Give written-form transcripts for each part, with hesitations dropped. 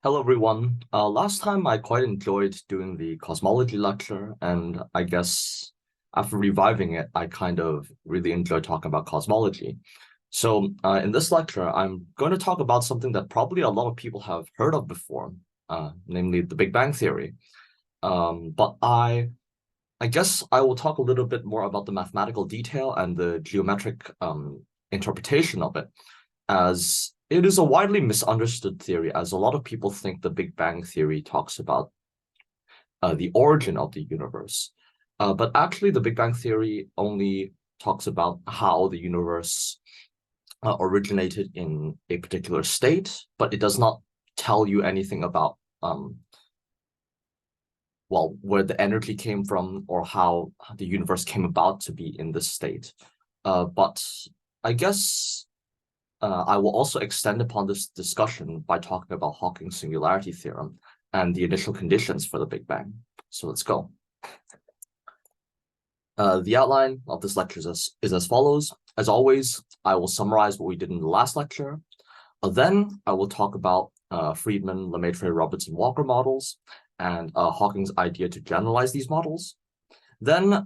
Hello, everyone. Last time I quite enjoyed doing the cosmology lecture, and I guess after reviving it, I kind of really enjoyed talking about cosmology. So in this lecture, I'm going to talk about something that probably a lot of people have heard of before, namely the Big Bang Theory. But I guess I will talk a little bit more about the mathematical detail and the geometric interpretation of it, as it is a widely misunderstood theory, as a lot of people think the Big Bang Theory talks about the origin of the universe. But actually, the Big Bang Theory only talks about how the universe originated in a particular state, but it does not tell you anything about where the energy came from or how the universe came about to be in this state. But I guess I will also extend upon this discussion by talking about Hawking's singularity theorem and the initial conditions for the Big Bang. So let's go. The outline of this lecture is as follows. As always, I will summarize what we did in the last lecture. Then I will talk about Friedman, Lemaitre, Robertson, Walker models and Hawking's idea to generalize these models. Then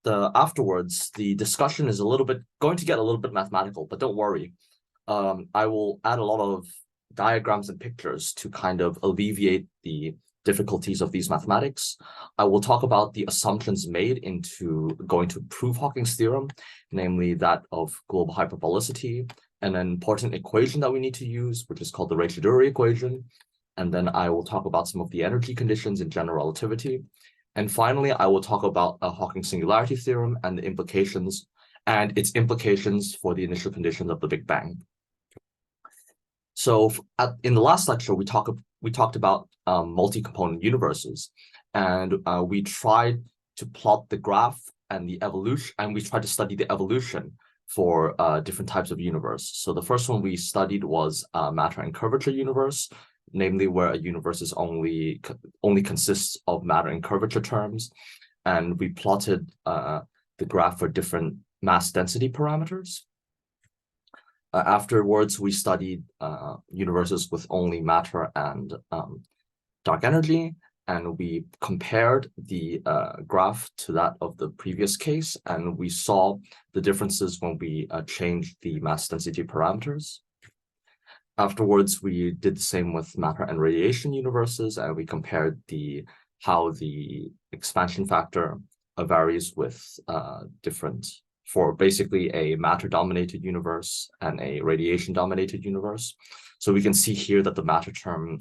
afterwards, the discussion is going to get a little bit mathematical, but don't worry. I will add a lot of diagrams and pictures to kind of alleviate the difficulties of these mathematics. I will talk about the assumptions made into going to prove Hawking's theorem, namely that of global hyperbolicity, and an important equation that we need to use, which is called the Raychaudhuri equation. And then I will talk about some of the energy conditions in general relativity. And finally, I will talk about Hawking's singularity theorem and the implications and its implications for the initial conditions of the Big Bang. So in the last lecture, we talked about multi-component universes, and we tried to plot the graph and the evolution, and we tried to study the evolution for different types of universe. So the first one we studied was matter and curvature universe, namely where a universe is only consists of matter and curvature terms, and we plotted the graph for different mass density parameters. Afterwards, we studied universes with only matter and dark energy, and we compared the graph to that of the previous case, and we saw the differences when we changed the mass density parameters. Afterwards, we did the same with matter and radiation universes, and we compared how the expansion factor varies with for basically a matter-dominated universe and a radiation-dominated universe. So we can see here that the matter term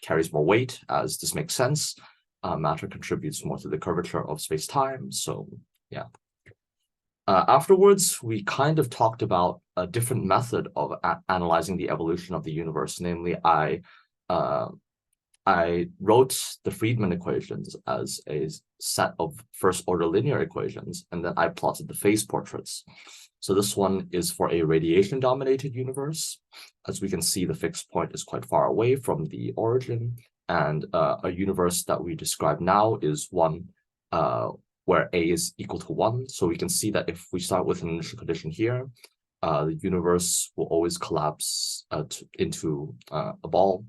carries more weight, as this makes sense. Matter contributes more to the curvature of space-time, so yeah. Afterwards, we kind of talked about a different method of analyzing the evolution of the universe. Namely, I wrote the Friedman equations as a set of first-order linear equations, and then I plotted the phase portraits. So this one is for a radiation-dominated universe. As we can see, the fixed point is quite far away from the origin, and a universe that we describe now is one where A is equal to 1. So we can see that if we start with an initial condition here, the universe will always collapse into a ball.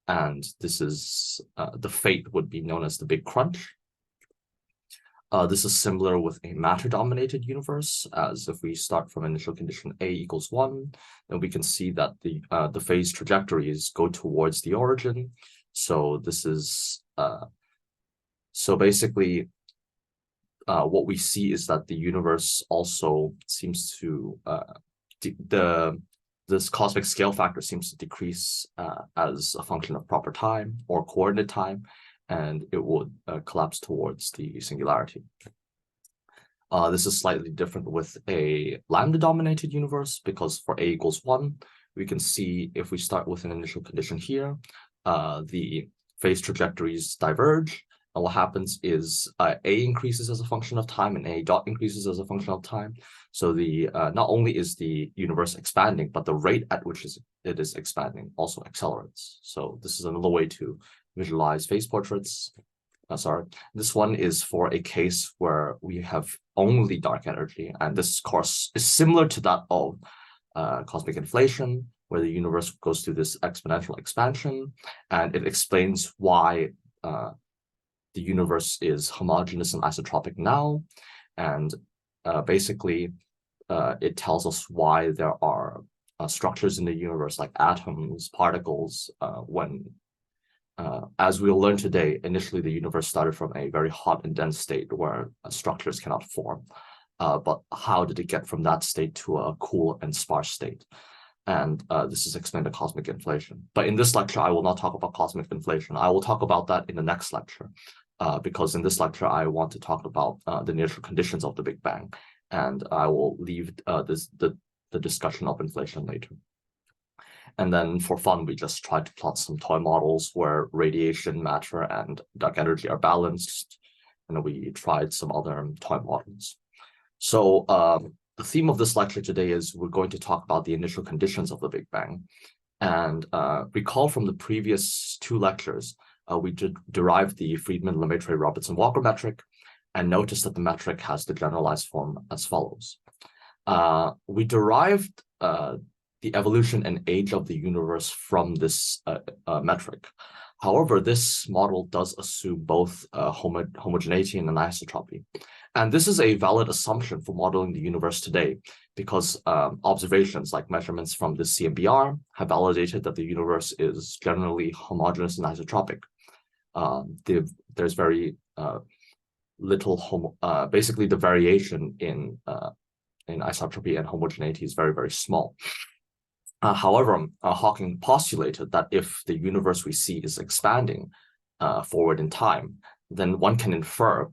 And this is the fate would be known as the Big Crunch. This is similar with a matter-dominated universe, as if we start from initial condition A equals 1, then we can see that the phase trajectories go towards the origin. So this is so basically what we see is that the universe also seems to this cosmic scale factor seems to decrease as a function of proper time or coordinate time, and it would collapse towards the singularity. This is slightly different with a lambda-dominated universe, because for A equals 1, we can see if we start with an initial condition here, the phase trajectories diverge. And what happens is A increases as a function of time and A dot increases as a function of time. So not only is the universe expanding, but the rate at which it is expanding also accelerates. So this is another way to visualize phase portraits. This one is for a case where we have only dark energy, and this course is similar to that of cosmic inflation, where the universe goes through this exponential expansion, and it explains why the universe is homogeneous and isotropic now, and basically it tells us why there are structures in the universe like atoms, particles, when as we'll learn today, initially the universe started from a very hot and dense state where structures cannot form. But how did it get from that state to a cool and sparse state? And this is explained by cosmic inflation. But in this lecture, I will not talk about cosmic inflation. I will talk about that in the next lecture, because in this lecture, I want to talk about the initial conditions of the Big Bang. And I will leave the discussion of inflation later. And then for fun, we just tried to plot some toy models where radiation, matter, and dark energy are balanced. And we tried some other toy models. So the theme of this lecture today is we're going to talk about the initial conditions of the Big Bang. And recall from the previous two lectures, we derived the Friedmann-Lemaitre-Robertson-Walker metric, and notice that the metric has the generalized form as follows. We derived the evolution and age of the universe from this metric. However, this model does assume both homogeneity and anisotropy. And this is a valid assumption for modeling the universe today, because observations like measurements from the CMBR have validated that the universe is generally homogeneous and isotropic. There's very little, basically the variation in isotropy and homogeneity is very, very small. However, Hawking postulated that if the universe we see is expanding forward in time, then one can infer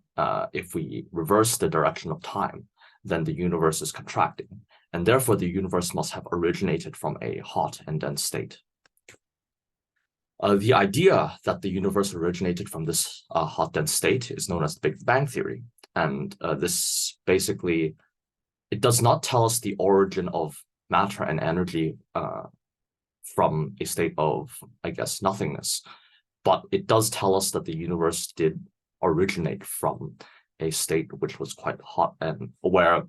if we reverse the direction of time, then the universe is contracting. And therefore, the universe must have originated from a hot and dense state. The idea that the universe originated from this hot dense state is known as the Big Bang theory. And this basically, it does not tell us the origin of matter and energy from a state of, I guess, nothingness. But it does tell us that the universe did originate from a state which was quite hot and where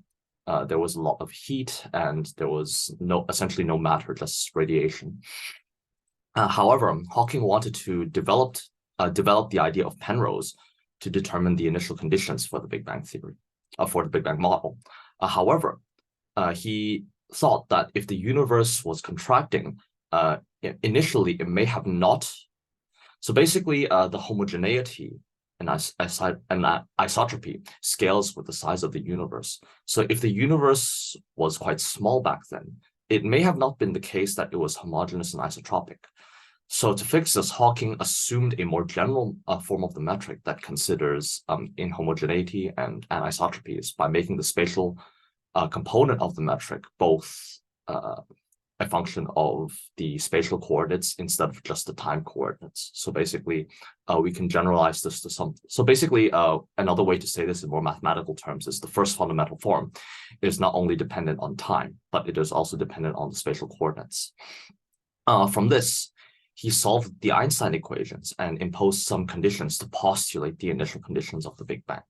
there was a lot of heat and there was essentially no matter, just radiation. However, Hawking wanted to develop the idea of Penrose to determine the initial conditions for the Big Bang theory, for the Big Bang model. However, he thought that if the universe was contracting, initially it may have not. So basically, the homogeneity and isotropy scales with the size of the universe. So if the universe was quite small back then, it may have not been the case that it was homogeneous and isotropic. So to fix this, Hawking assumed a more general form of the metric that considers inhomogeneity and anisotropies by making the spatial component of the metric both a function of the spatial coordinates instead of just the time coordinates. So basically, we can generalize this to some. So basically, another way to say this in more mathematical terms is the first fundamental form is not only dependent on time, but it is also dependent on the spatial coordinates. From this, he solved the Einstein equations and imposed some conditions to postulate the initial conditions of the Big Bang.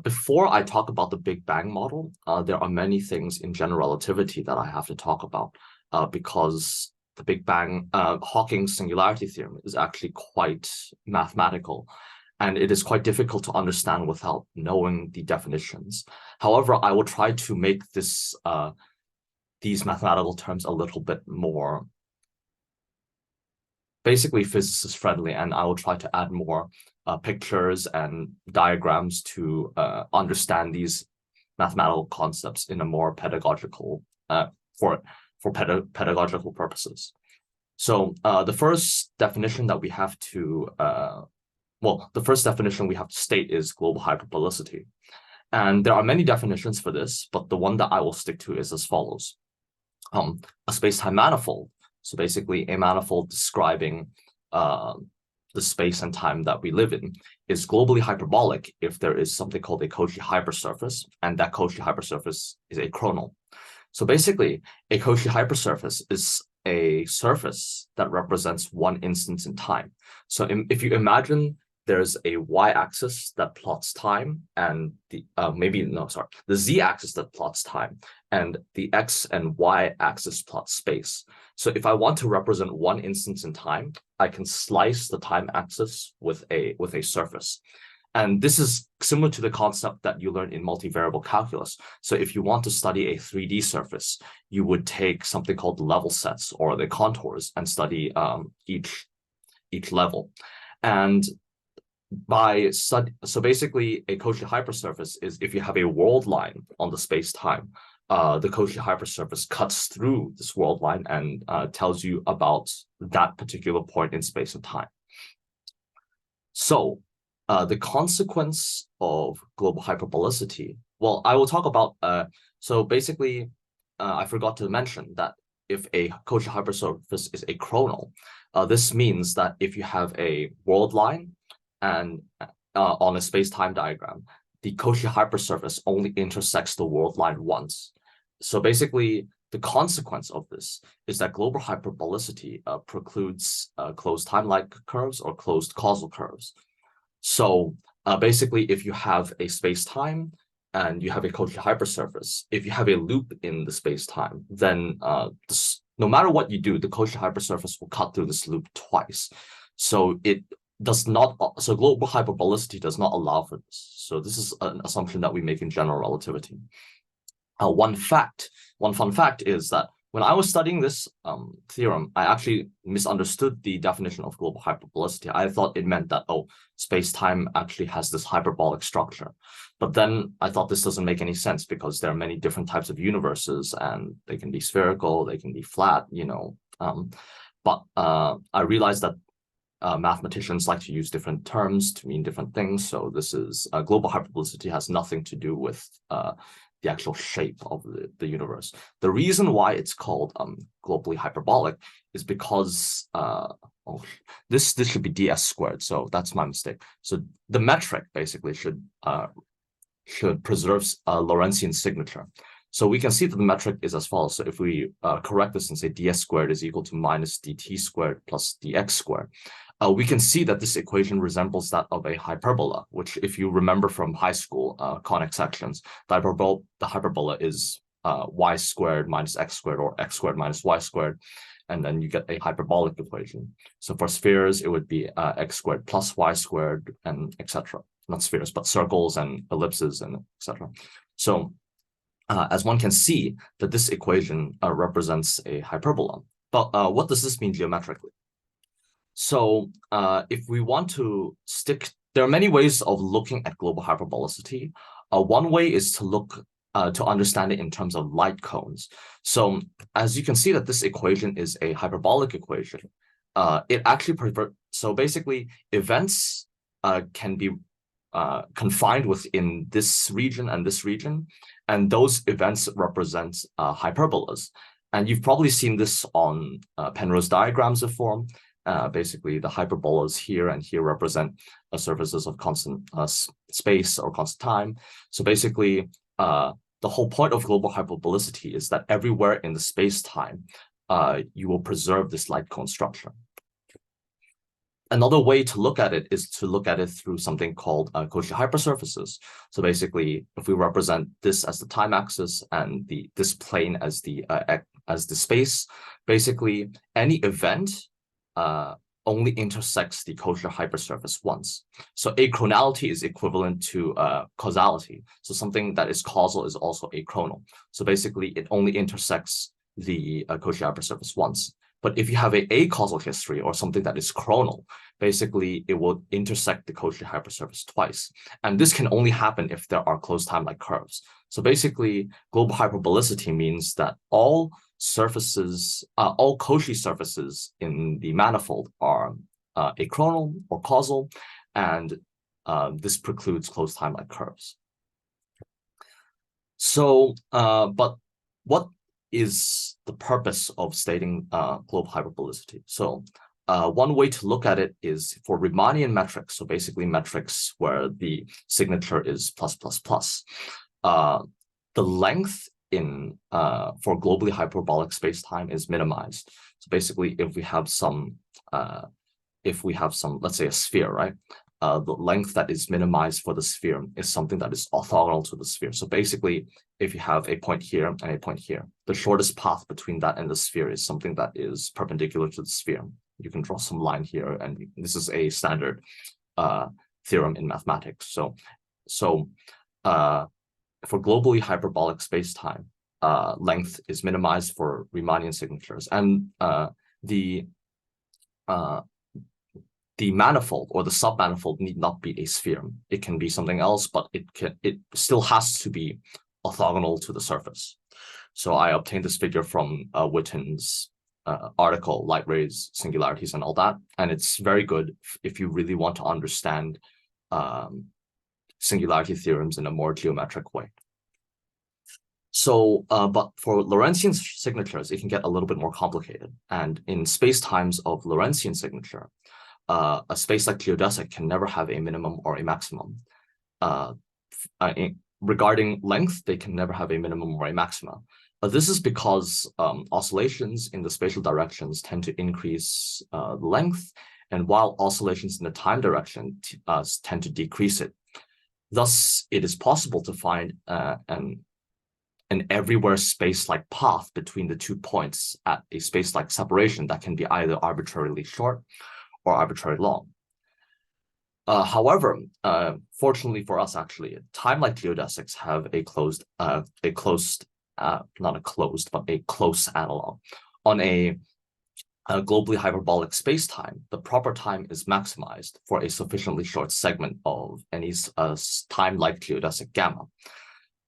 Before I talk about the Big Bang model, there are many things in general relativity that I have to talk about because the Big Bang, Hawking's singularity theorem is actually quite mathematical, and it is quite difficult to understand without knowing the definitions. However, I will try to make this these mathematical terms a little bit more basically physicist friendly, and I will try to add more pictures and diagrams to understand these mathematical concepts in a more pedagogical for pedagogical purposes. So the first definition that we have to state is global hyperbolicity. And there are many definitions for this, but the one that I will stick to is as follows. A space-time manifold, so basically a manifold describing the space and time that we live in, is globally hyperbolic if there is something called a Cauchy hypersurface, and that Cauchy hypersurface is achronal. So basically, a Cauchy hypersurface is a surface that represents one instance in time. So if you imagine there's a y-axis that plots time, and the the z-axis that plots time, and the x and y-axis plots space. So if I want to represent one instance in time, I can slice the time axis with a surface. And this is similar to the concept that you learn in multivariable calculus. So if you want to study a 3D surface, you would take something called level sets or the contours and study each level. And so basically a Cauchy hypersurface is if you have a world line on the space-time, the Cauchy hypersurface cuts through this world line and tells you about that particular point in space and time. So the consequence of global hyperbolicity, well, I will talk about, so basically, I forgot to mention that if a Cauchy hypersurface is achronal, this means that if you have a world line and on a space-time diagram, the Cauchy hypersurface only intersects the world line once. So basically, the consequence of this is that global hyperbolicity precludes closed time-like curves or closed causal curves. So basically, if you have a space-time and you have a Cauchy hypersurface, if you have a loop in the space-time, then no matter what you do, the Cauchy hypersurface will cut through this loop twice. So it does not, so global hyperbolicity does not allow for this. So this is an assumption that we make in general relativity. One fun fact is that when I was studying this theorem, I actually misunderstood the definition of global hyperbolicity. I thought it meant that, oh, space-time actually has this hyperbolic structure. But then I thought this doesn't make any sense because there are many different types of universes and they can be spherical, they can be flat, you know. But I realized that mathematicians like to use different terms to mean different things. So this is global hyperbolicity has nothing to do with the actual shape of the universe. The reason why it's called globally hyperbolic is because this should be ds squared. So that's my mistake. So the metric basically should preserve a Lorentzian signature. So we can see that the metric is as follows. So if we correct this and say ds squared is equal to minus dt squared plus dx squared, we can see that this equation resembles that of a hyperbola, which if you remember from high school conic sections, the hyperbola is y squared minus x squared or x squared minus y squared, and then you get a hyperbolic equation. So for spheres, it would be x squared plus y squared and etc. Not spheres, but circles and ellipses and etc. So as one can see that this equation represents a hyperbola. But what does this mean geometrically? So if we want to there are many ways of looking at global hyperbolicity. One way is to look to understand it in terms of light cones. So as you can see that this equation is a hyperbolic equation. It actually so basically events can be confined within this region and this region, and those events represent hyperbolas. And you've probably seen this on Penrose diagrams before. Basically, the hyperbolas here and here represent surfaces of constant space or constant time. So basically, the whole point of global hyperbolicity is that everywhere in the space-time, you will preserve this light cone structure. Another way to look at it is to look at it through something called Cauchy hypersurfaces. So basically, if we represent this as the time axis and this plane as the space, basically any event only intersects the Cauchy hypersurface once. So achronality is equivalent to causality. So something that is causal is also achronal. So basically, it only intersects the Cauchy hypersurface once. But if you have a acausal history or something that is chronal, basically it will intersect the Cauchy hypersurface twice. And this can only happen if there are closed time-like curves. So basically, global hyperbolicity means that all Cauchy surfaces in the manifold are achronal or causal, and this precludes closed time-like curves. So, but what is the purpose of stating global hyperbolicity? So one way to look at it is for Riemannian metrics, so basically metrics where the signature is plus plus plus. The length in for globally hyperbolic space-time is minimized. So basically, if we have some, let's say a sphere, right? the length that is minimized for the sphere is something that is orthogonal to the sphere. So basically, if you have a point here and a point here, the shortest path between that and the sphere is something that is perpendicular to the sphere. You can draw some line here, and this is a standard theorem in mathematics. So for globally hyperbolic spacetime, length is minimized for Riemannian signatures, and the manifold or the submanifold need not be a sphere. It can be something else, but it still has to be orthogonal to the surface. So I obtained this figure from Witten's article, Light Rays, Singularities, and all that. And it's very good if you really want to understand singularity theorems in a more geometric way. So, but for Lorentzian signatures, it can get a little bit more complicated. And in spacetimes of Lorentzian signature, a space like geodesic can never have a minimum or a maximum. Regarding length, they can never have a minimum or a maximum. This is because oscillations in the spatial directions tend to increase length, and while oscillations in the time direction tend to decrease it. Thus, it is possible to find an everywhere space-like path between the 2 points at a space-like separation that can be either arbitrarily short or arbitrarily long. However, fortunately for us, actually, time-like geodesics have a close analog. On a globally hyperbolic spacetime, the proper time is maximized for a sufficiently short segment of any time-like geodesic gamma.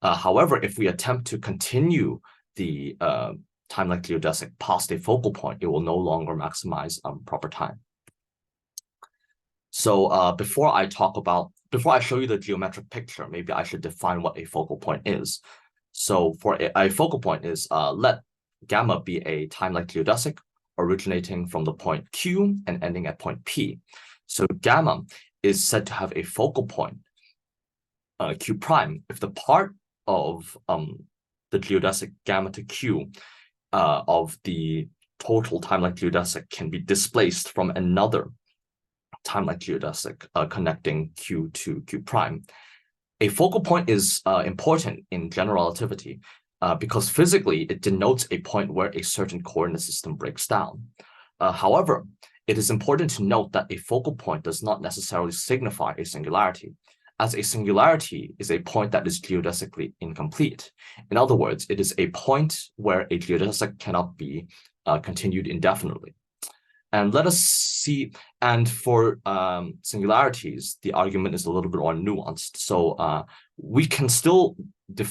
However, if we attempt to continue the time-like geodesic past a focal point, it will no longer maximize proper time. So before I show you the geometric picture, maybe I should define what a focal point is. So for a focal point is, let gamma be a time-like geodesic originating from the point Q and ending at point P. So gamma is said to have a focal point, Q prime, if the part of the geodesic gamma to Q of the total time-like geodesic can be displaced from another time-like geodesic connecting Q to Q prime. A focal point is important in general relativity because physically it denotes a point where a certain coordinate system breaks down. However, it is important to note that a focal point does not necessarily signify a singularity, as a singularity is a point that is geodesically incomplete. In other words, it is a point where a geodesic cannot be continued indefinitely. And let us see, and for singularities, the argument is a little bit more nuanced. So we can still we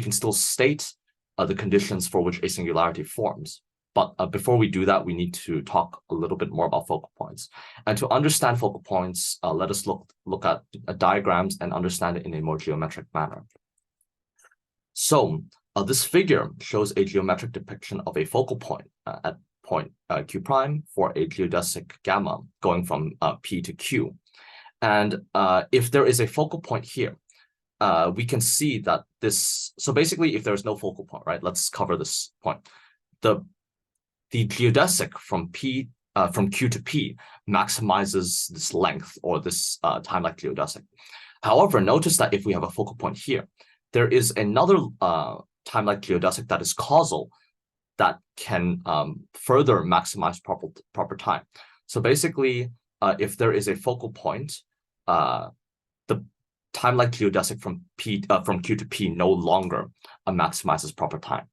can still state the conditions for which a singularity forms. But before we do that, we need to talk a little bit more about focal points. And to understand focal points, let us look at diagrams and understand it in a more geometric manner. So this figure shows a geometric depiction of a focal point at point Q prime for a geodesic gamma going from P to Q. And if there is a focal point here, we can see that this, so basically if there's no focal point, right, let's cover this point. The geodesic from Q to P maximizes this length or this time-like geodesic. However, notice that if we have a focal point here, there is another time-like geodesic that is causal that can further maximize proper time. So basically, if there is a focal point, the time-like geodesic from Q to P no longer maximizes proper time.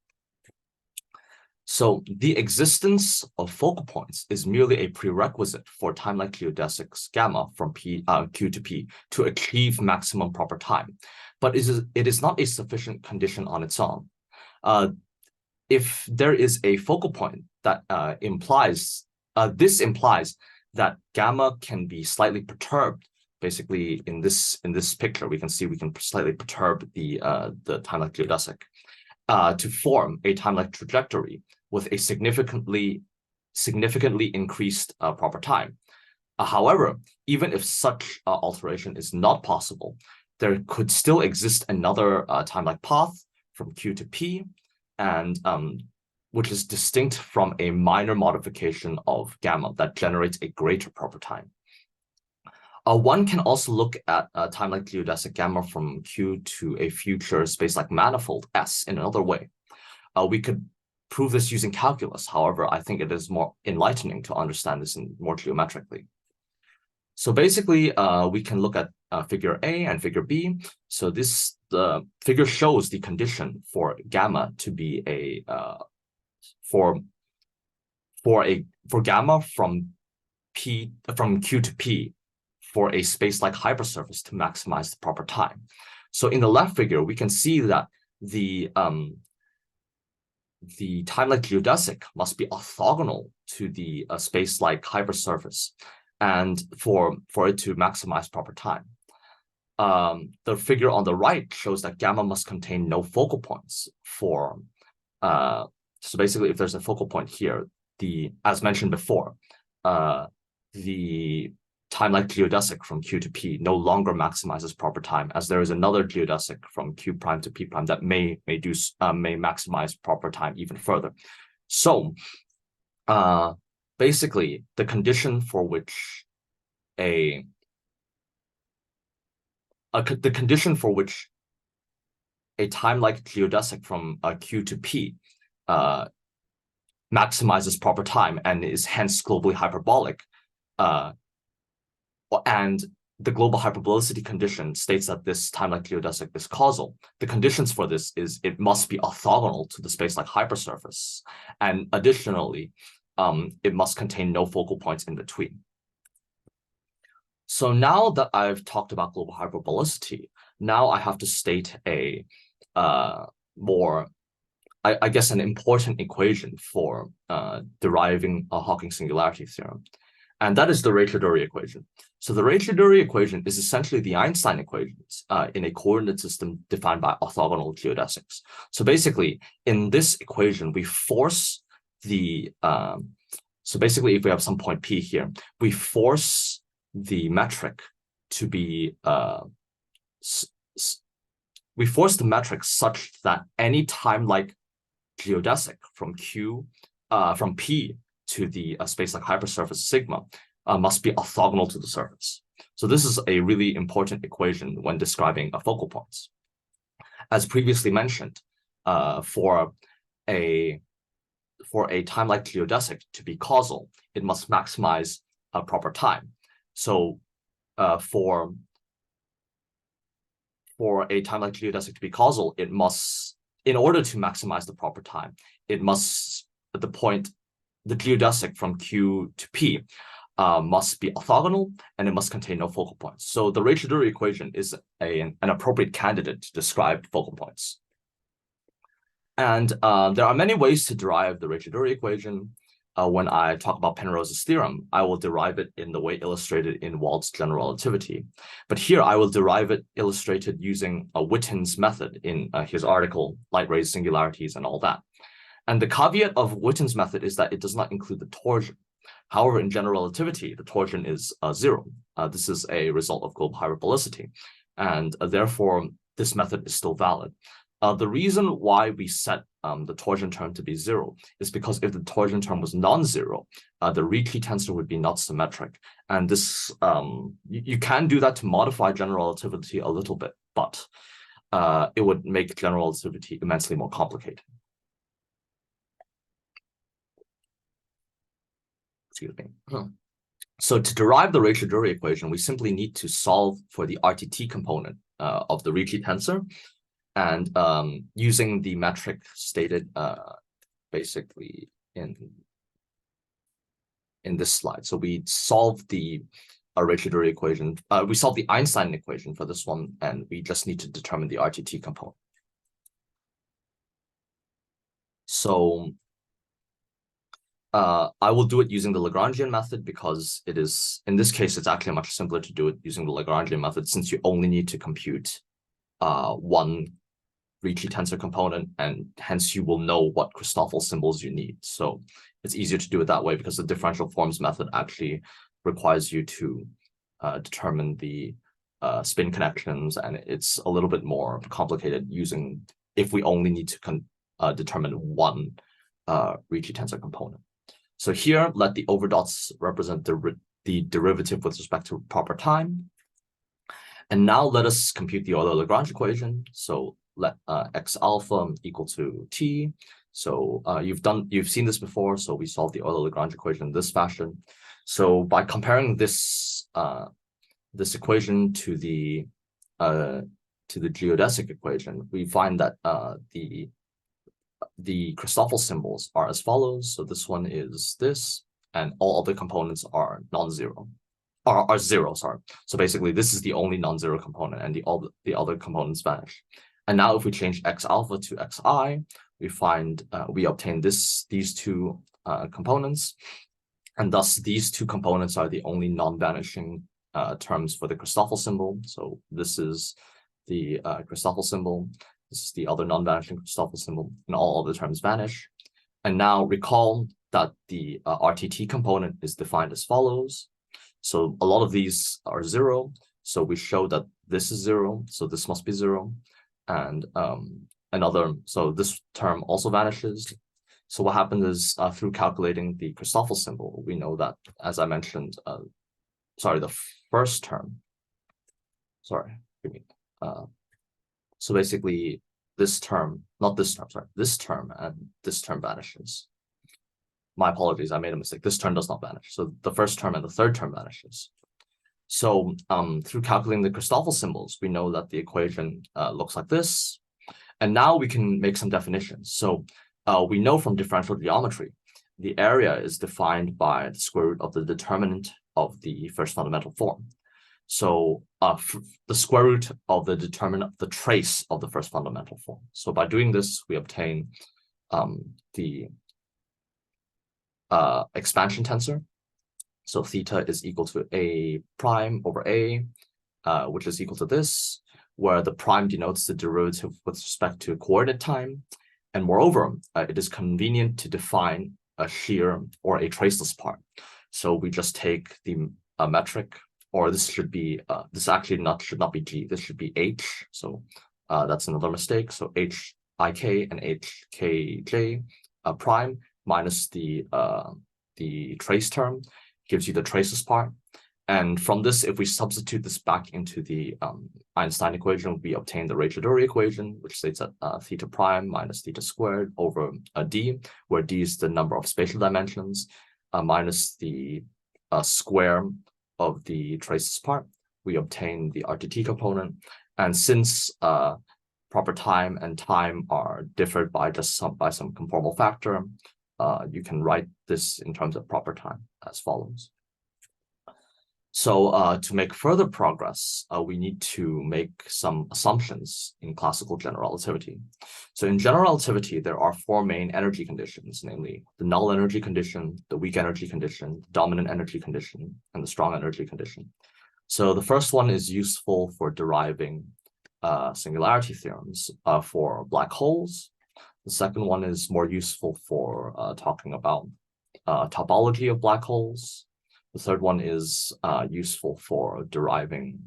So the existence of focal points is merely a prerequisite for time-like geodesics gamma from Q to P to achieve maximum proper time, but it is not a sufficient condition on its own. If there is a focal point that this implies that gamma can be slightly perturbed. Basically, in this picture, we can slightly perturb the time-like geodesic to form a time-like trajectory with a significantly increased proper time. However, even if such alteration is not possible, there could still exist another time-like path from Q to P, and which is distinct from a minor modification of gamma that generates a greater proper time. One can also look at a time-like geodesic gamma from Q to a future space-like manifold S in another way. We could prove this using calculus. However, I think it is more enlightening to understand this more geometrically. So basically, we can look at figure A and figure B. So the figure shows the condition for gamma to be for gamma from Q to P for a space-like hypersurface to maximize the proper time. So in the left figure, we can see that the time-like geodesic must be orthogonal to the space-like hypersurface, and for it to maximize proper time. The figure on the right shows that gamma must contain no focal points for so basically, if there's a focal point here, as mentioned before, the time-like geodesic from Q to P no longer maximizes proper time, as there is another geodesic from Q prime to P prime that may maximize proper time even further. So basically, the condition for which a time-like geodesic from Q to P maximizes proper time and is hence globally hyperbolic, and the global hyperbolicity condition states that this time-like geodesic is causal. The conditions for this is it must be orthogonal to the space-like hypersurface, and additionally, it must contain no focal points in between. So now that I've talked about global hyperbolicity, now I have to state a I guess an important equation for deriving a Hawking singularity theorem. And that is the Raychaudhuri equation. So the Raychaudhuri equation is essentially the Einstein equations in a coordinate system defined by orthogonal geodesics. So basically, in this equation, we force so basically, if we have some point P here, we force the metric to be we force the metric such that any time-like geodesic from P to the space-like hypersurface sigma must be orthogonal to the surface. So this is a really important equation when describing focal points. As previously mentioned, for a time-like geodesic to be causal, it must maximize a proper time. So for a time-like geodesic to be causal, it must, in order to maximize the proper time, it must, the geodesic from Q to P must be orthogonal, and it must contain no focal points. So the Raychaudhuri equation is an appropriate candidate to describe focal points. And there are many ways to derive the Raychaudhuri equation. When I talk about Penrose's theorem, I will derive it in the way illustrated in Wald's general relativity. But here I will derive it illustrated using Witten's method in his article, Light Rays, Singularities, and all that. And the caveat of Witten's method is that it does not include the torsion. However, in general relativity, the torsion is 0. This is a result of global hyperbolicity, and therefore this method is still valid. The reason why we set the torsion term to be 0 is because if the torsion term was non-zero, the Ricci tensor would be not symmetric. And this you can do that to modify general relativity a little bit, but it would make general relativity immensely more complicated. Excuse me. So to derive the Raychaudhuri equation, we simply need to solve for the RTT component of the Ricci tensor. And using the metric stated basically in this slide. So we solve the Raychaudhuri equation. We solve the Einstein equation for this one, and we just need to determine the RTT component. So I will do it using the Lagrangian method because it is, in this case, it's actually much simpler to do it using the Lagrangian method, since you only need to compute one Ricci tensor component, and hence you will know what Christoffel symbols you need. So it's easier to do it that way because the differential forms method actually requires you to determine the spin connections, and it's a little bit more complicated using if we only need to determine one Ricci tensor component. So here, let the overdots represent the the derivative with respect to proper time. And now let us compute the Euler-Lagrange equation. So let x alpha equal to t. So you've seen this before. So we solve the Euler-Lagrange equation in this fashion. So by comparing this this equation to the geodesic equation, we find that the Christoffel symbols are as follows. So this one is this, and all other components are non-zero, are zero, sorry. So basically this is the only non-zero component, and the other components vanish. And now if we change x alpha to xi, we find we obtain these two components, and thus these two components are the only non-vanishing terms for the Christoffel symbol. So this is the Christoffel symbol. This is the other non-vanishing Christoffel symbol, and all other terms vanish. And now recall that the RTT component is defined as follows. So a lot of these are zero. So we show that this is zero. So this must be zero. And so this term also vanishes. So what happens is through calculating the Christoffel symbol, we know that, as I mentioned, the first term, so basically this term, not this term, this term and this term vanishes. My apologies, I made a mistake. This term does not vanish. So the first term and the third term vanishes. So through calculating the Christoffel symbols, we know that the equation looks like this. And now we can make some definitions. So we know from differential geometry, the area is defined by the square root of the determinant of the first fundamental form. So the square root of the determinant, the trace of the first fundamental form. So by doing this, we obtain the expansion tensor. So theta is equal to a prime over a, which is equal to this, where the prime denotes the derivative with respect to coordinate time. And moreover, it is convenient to define a shear or a traceless part. So we just take the metric, or this should be, this actually should not be g, this should be h. So that's another mistake. So hik and hkj prime minus the trace term gives you the traceless part. And from this, if we substitute this back into the Einstein equation, we obtain the Raychaudhuri equation, which states that theta prime minus theta squared over d, where d is the number of spatial dimensions, minus the square of the traceless part. We obtain the RTT component. And since proper time and time are differed by some conformal factor, you can write this in terms of proper time as follows. So to make further progress, we need to make some assumptions in classical general relativity. So in general relativity, there are four main energy conditions, namely the null energy condition, the weak energy condition, the dominant energy condition, and the strong energy condition. So the first one is useful for deriving singularity theorems for black holes. The second one is more useful for talking about topology of black holes. The third one is useful for deriving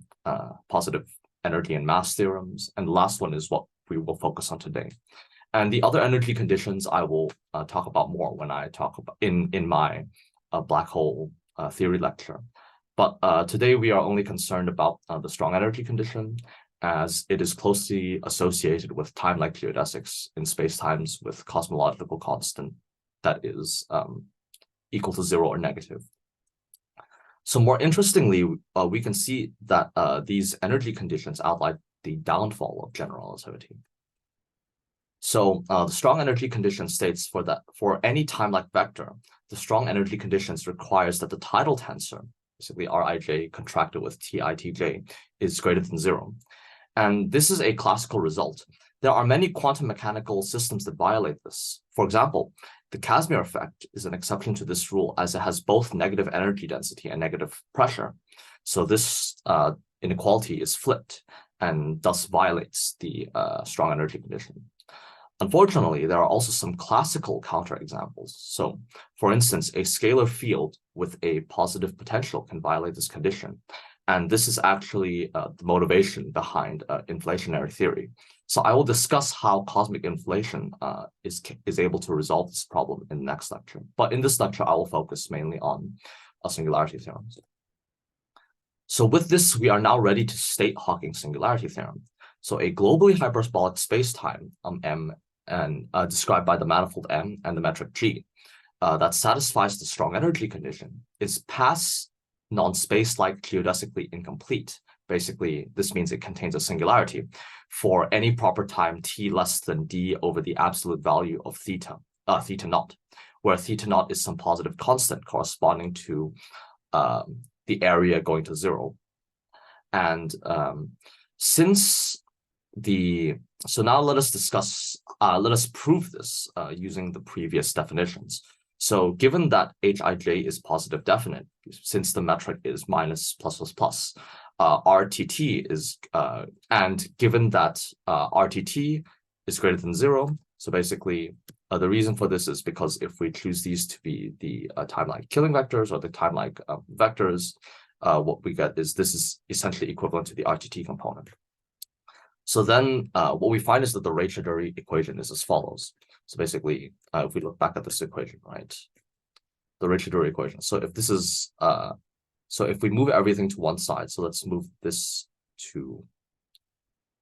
positive energy and mass theorems. And the last one is what we will focus on today. And the other energy conditions I will talk about more when I talk about in my black hole theory lecture. But today we are only concerned about the strong energy condition, as it is closely associated with time-like geodesics in spacetimes with cosmological constant that is equal to 0 or negative. So more interestingly, we can see that these energy conditions outline the downfall of general relativity. So the strong energy condition states for any time-like vector, the strong energy conditions requires that the tidal tensor, basically Rij contracted with Tij, is greater than 0. And this is a classical result. There are many quantum mechanical systems that violate this. For example, the Casimir effect is an exception to this rule, as it has both negative energy density and negative pressure. So this inequality is flipped and thus violates the strong energy condition. Unfortunately, there are also some classical counterexamples. So, for instance, a scalar field with a positive potential can violate this condition. And this is actually the motivation behind inflationary theory. So I will discuss how cosmic inflation is able to resolve this problem in the next lecture. But in this lecture, I will focus mainly on singularity theorems. So with this, we are now ready to state Hawking's singularity theorem. So a globally hyperbolic spacetime M and described by the manifold M and the metric G that satisfies the strong energy condition is past non-space-like geodesically incomplete. Basically, this means it contains a singularity for any proper time t less than d over the absolute value of theta naught, where theta naught is some positive constant corresponding to the area going to 0. And so now let us prove this using the previous definitions. So given that Hij is positive definite, since the metric is minus plus plus plus, RTT is, and given that RTT is greater than 0, so basically the reason for this is because if we choose these to be the time-like killing vectors or the time-like vectors, what we get is this is essentially equivalent to the RTT component. So then what we find is that the Raychaudhuri equation is as follows. So basically, if we look back at this equation, right, the Raychaudhuri equation. So if this is, so if we move everything to one side, so let's move this to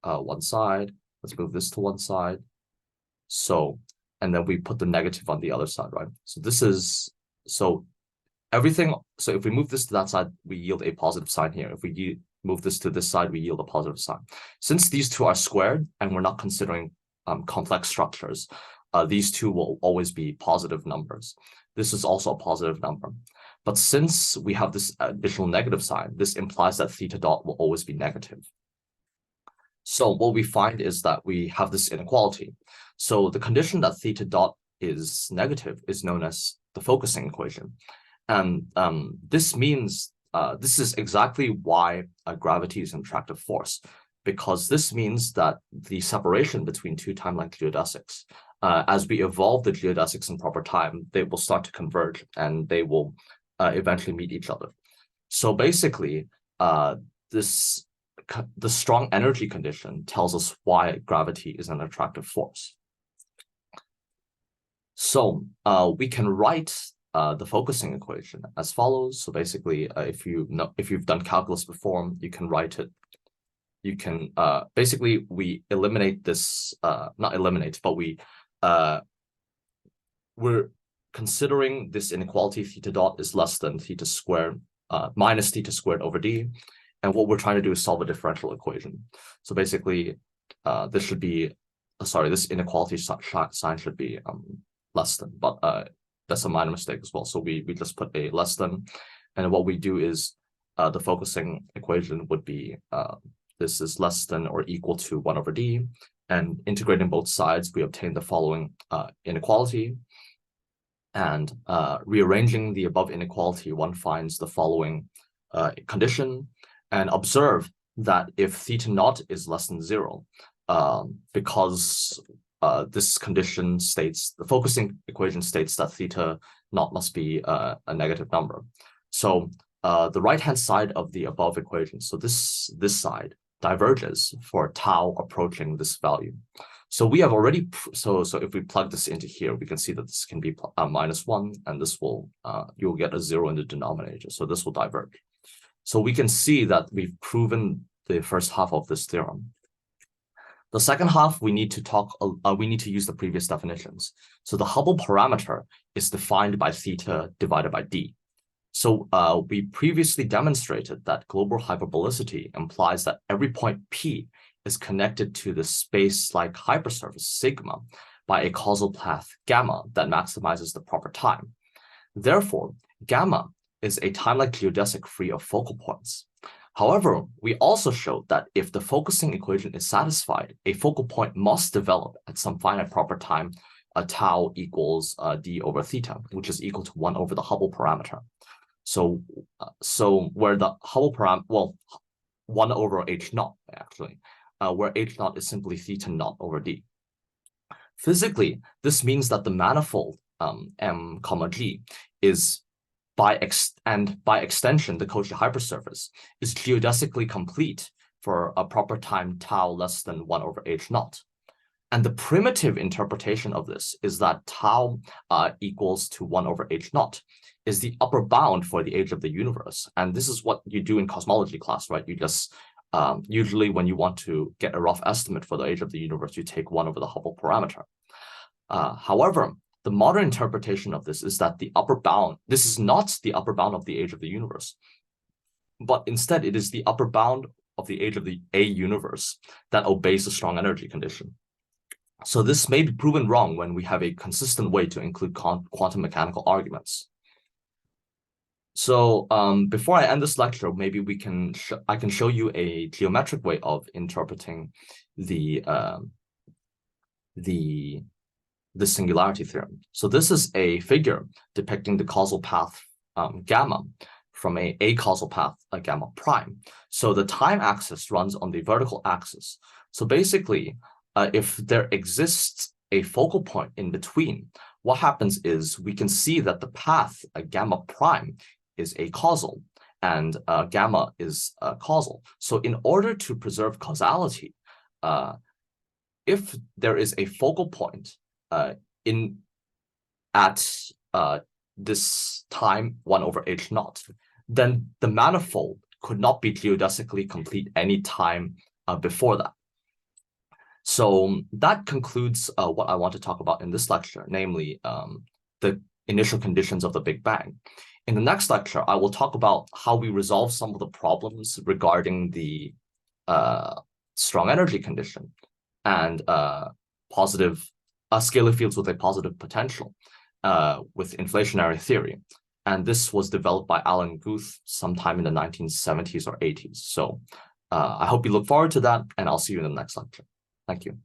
one side, let's move this to one side. So, and then we put the negative on the other side, right? So this is, so everything, so if we move this to that side, we yield a positive sign here. If we move this to this side, we yield a positive sign. Since these two are squared and we're not considering complex structures, these two will always be positive numbers. This is also a positive number. But since we have this additional negative sign, this implies that theta dot will always be negative. So what we find is that we have this inequality. So the condition that theta dot is negative is known as the focusing equation. And this means, this is exactly why gravity is an attractive force, because this means that the separation between two time-like geodesics, as we evolve the geodesics in proper time, they will start to converge and they will eventually meet each other. So basically, the strong energy condition tells us why gravity is an attractive force. So we can write the focusing equation as follows. So basically, if you've done calculus before, you can write it. You can basically we eliminate this, not eliminate, but we're considering this inequality theta dot is less than theta squared minus theta squared over d, and what we're trying to do is solve a differential equation. So basically, this should be this inequality sign should be less than, but that's a minor mistake as well. So we just put a less than, and what we do is the focusing equation would be this is less than or equal to 1 over d, and integrating both sides, we obtain the following inequality. And rearranging the above inequality, one finds the following condition, and observe that if theta naught is less than 0, because this condition states, the focusing equation states that theta naught must be a negative number. So the right-hand side of the above equation, so this side diverges for tau approaching this value. So we have already, so if we plug this into here, we can see that this can be -1, and this will, you'll get a 0 in the denominator. So this will diverge. So we can see that we've proven the first half of this theorem. The second half, we need to use the previous definitions. So the Hubble parameter is defined by theta divided by d. So we previously demonstrated that global hyperbolicity implies that every point P is connected to the space-like hypersurface sigma by a causal path gamma that maximizes the proper time. Therefore, gamma is a time-like geodesic free of focal points. However, we also showed that if the focusing equation is satisfied, a focal point must develop at some finite proper time, tau equals d over theta, which is equal to 1 over the Hubble parameter. So where the Hubble parameter, well, 1 over h naught actually, where h naught is simply theta naught over d. Physically, this means that the manifold M, G is by extension, the Cauchy hypersurface is geodesically complete for a proper time tau less than 1 over h naught. And the primitive interpretation of this is that tau equals to 1 over h naught is the upper bound for the age of the universe. And this is what you do in cosmology class, right? You just, usually when you want to get a rough estimate for the age of the universe, you take 1 over the Hubble parameter. However, the modern interpretation of this is that the upper bound, this is not the upper bound of the age of the universe, but instead it is the upper bound of the age of the A universe that obeys the strong energy condition. So this may be proven wrong when we have a consistent way to include quantum mechanical arguments. So before I end this lecture, maybe I can show you a geometric way of interpreting the singularity theorem. So this is a figure depicting the causal path gamma from a causal path gamma prime. So the time axis runs on the vertical axis. So basically, if there exists a focal point in between, what happens is we can see that the path gamma prime is acausal and gamma is causal. So in order to preserve causality, if there is a focal point at this time 1 over h naught, then the manifold could not be geodesically complete any time before that. So that concludes what I want to talk about in this lecture, namely the initial conditions of the Big Bang. In the next lecture, I will talk about how we resolve some of the problems regarding the strong energy condition and positive scalar fields with a positive potential with inflationary theory. And this was developed by Alan Guth sometime in the 1970s or 80s. So I hope you look forward to that, and I'll see you in the next lecture. Thank you.